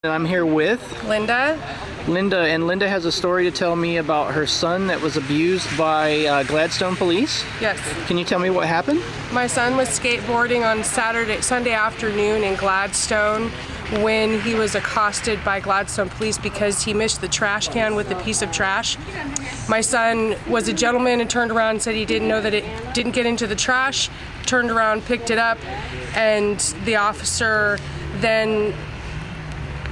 I'm here with Linda. And Linda has a story to tell me about her son that was abused by Gladstone police. Yes. Can you tell me what happened? My son was skateboarding on Sunday afternoon in Gladstone when he was accosted by Gladstone police because he missed the trash can with a piece of trash. My son was a gentleman and turned around and said he didn't know that it didn't get into the trash, turned around, picked it up, and the officer then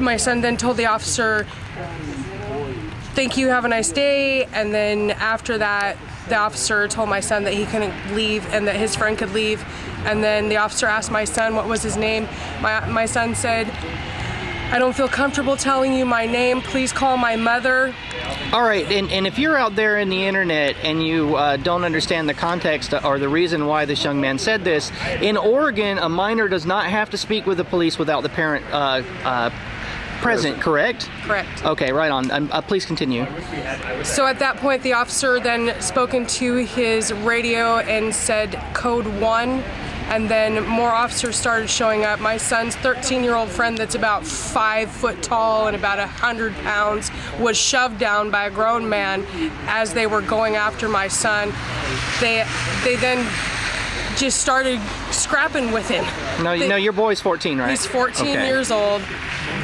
my son then told the officer, "Thank you, have a nice day." And then after that, the officer told my son that he couldn't leave and that his friend could leave. And then the officer asked my son what was his name. My son said, "I don't feel comfortable telling you my name. Please call my mother." All right, and if you're out there in the internet and you don't understand the context or the reason why this young man said this, in Oregon, a minor does not have to speak with the police without the parent present, correct? Correct. Okay, right on. Please continue. So at that point, the officer then spoke into his radio and said code 1, and then more officers started showing up. My son's 13-year-old friend that's about 5 foot tall and about 100 pounds was shoved down by a grown man as they were going after my son. They then just started scrapping with him. No, your boy's 14, right? He's 14 Okay. years old.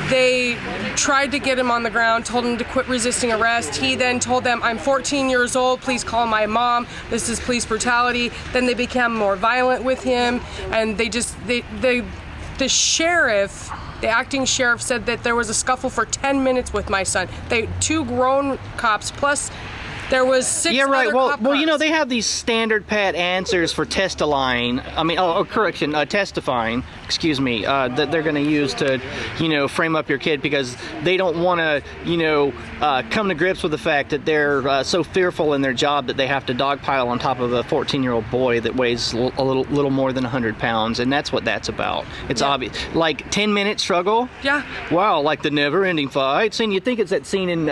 They tried to get him on the ground, told him to quit resisting arrest. He then told them, "I'm 14 years old, please call my mom. This is police brutality." Then they became more violent with him, and the sheriff, the acting sheriff, said that there was a scuffle for 10 minutes with my son. Two grown cops plus there was 6 Yeah, right. other cop Well, you know, cars. they have these standard pat answers for testifying. Testifying. Excuse me. That they're going to use to, frame up your kid because they don't want to, come to grips with the fact that they're so fearful in their job that they have to dogpile on top of a 14-year-old boy that weighs a little more than 100 pounds, and that's what that's about. It's obvious. Like 10-minute struggle. Yeah. Wow, like the never-ending fight scene. You think it's that scene in,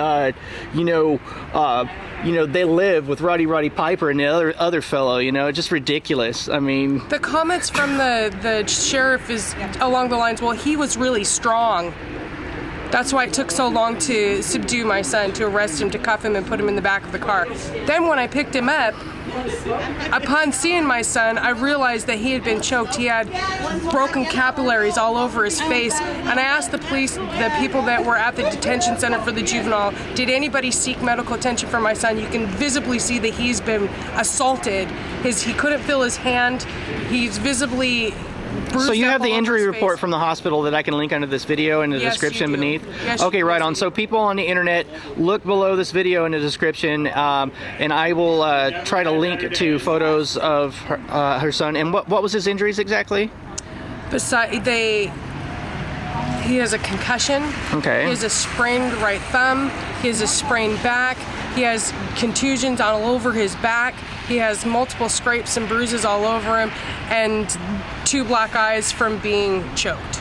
They Live with Roddy Piper and the other fellow, just ridiculous. I mean, The comments from the sheriff is along the lines, well, he was really strong. That's why it took so long to subdue my son, to arrest him, to cuff him, and put him in the back of the car. Then when I picked him up, upon seeing my son, I realized that he had been choked. He had broken capillaries all over his face. And I asked the police, the people that were at the detention center for the juvenile, did anybody seek medical attention for my son? You can visibly see that he's been assaulted. He couldn't feel his hand. He's visibly bruised. So you up have the all over injury his report face. from the hospital that I can link under this video in the Yes, description you do. beneath? Yes, okay, right yes, on. So people on the internet, look below this video in the description, and I will try to link to photos of her son. And what was his injuries exactly? He has a concussion. Okay. He has a sprained right thumb. He has a sprained back. He has contusions all over his back. He has multiple scrapes and bruises all over him, and 2 black eyes from being choked.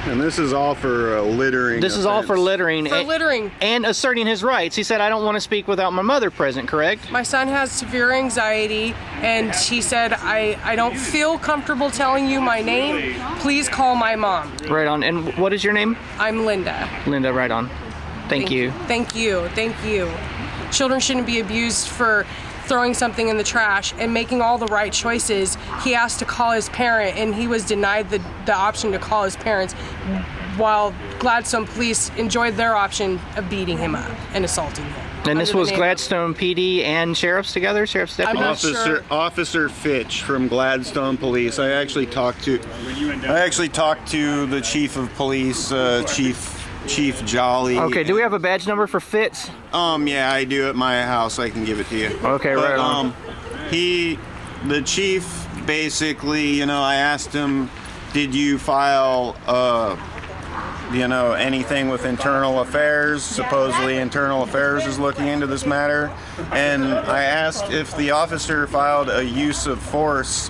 And this is all for littering. This is all for littering. For littering. And asserting his rights. He said, "I don't want to speak without my mother present," correct? My son has severe anxiety, and he said, I don't feel comfortable telling you my name. Please call my mom. Right on. And what is your name? I'm Linda. Linda, right on. Thank you. Thank you. Thank you. Children shouldn't be abused for throwing something in the trash and making all the right choices. He asked to call his parent, and he was denied the option to call his parents, while Gladstone police enjoyed their option of beating him up and assaulting him. And this was Gladstone PD and sheriffs together? Sheriff's deputy? I'm not sure. Officer Fich from Gladstone Police. I actually talked to the chief of police, Chief Jolly. Okay, do we have a badge number for Fitz? Yeah, I do at my house. I can give it to you. Okay, but, right on. The chief basically, I asked him, did you file, anything with Internal Affairs? Supposedly Internal Affairs is looking into this matter. And I asked if the officer filed a use of force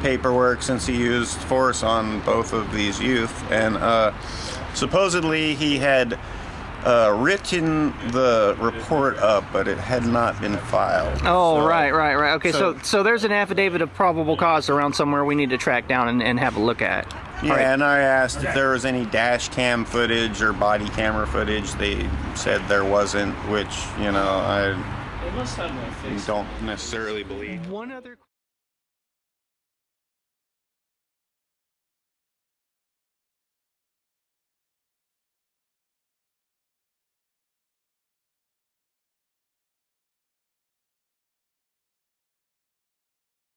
paperwork, since he used force on both of these youth. And supposedly he had written the report up, but it had not been filed. Oh, so, right. Okay, so there's an affidavit of probable cause around somewhere we need to track down and have a look at. Yeah, All right. and I asked if there was any dash cam footage or body camera footage. They said there wasn't, which, I don't necessarily believe. One other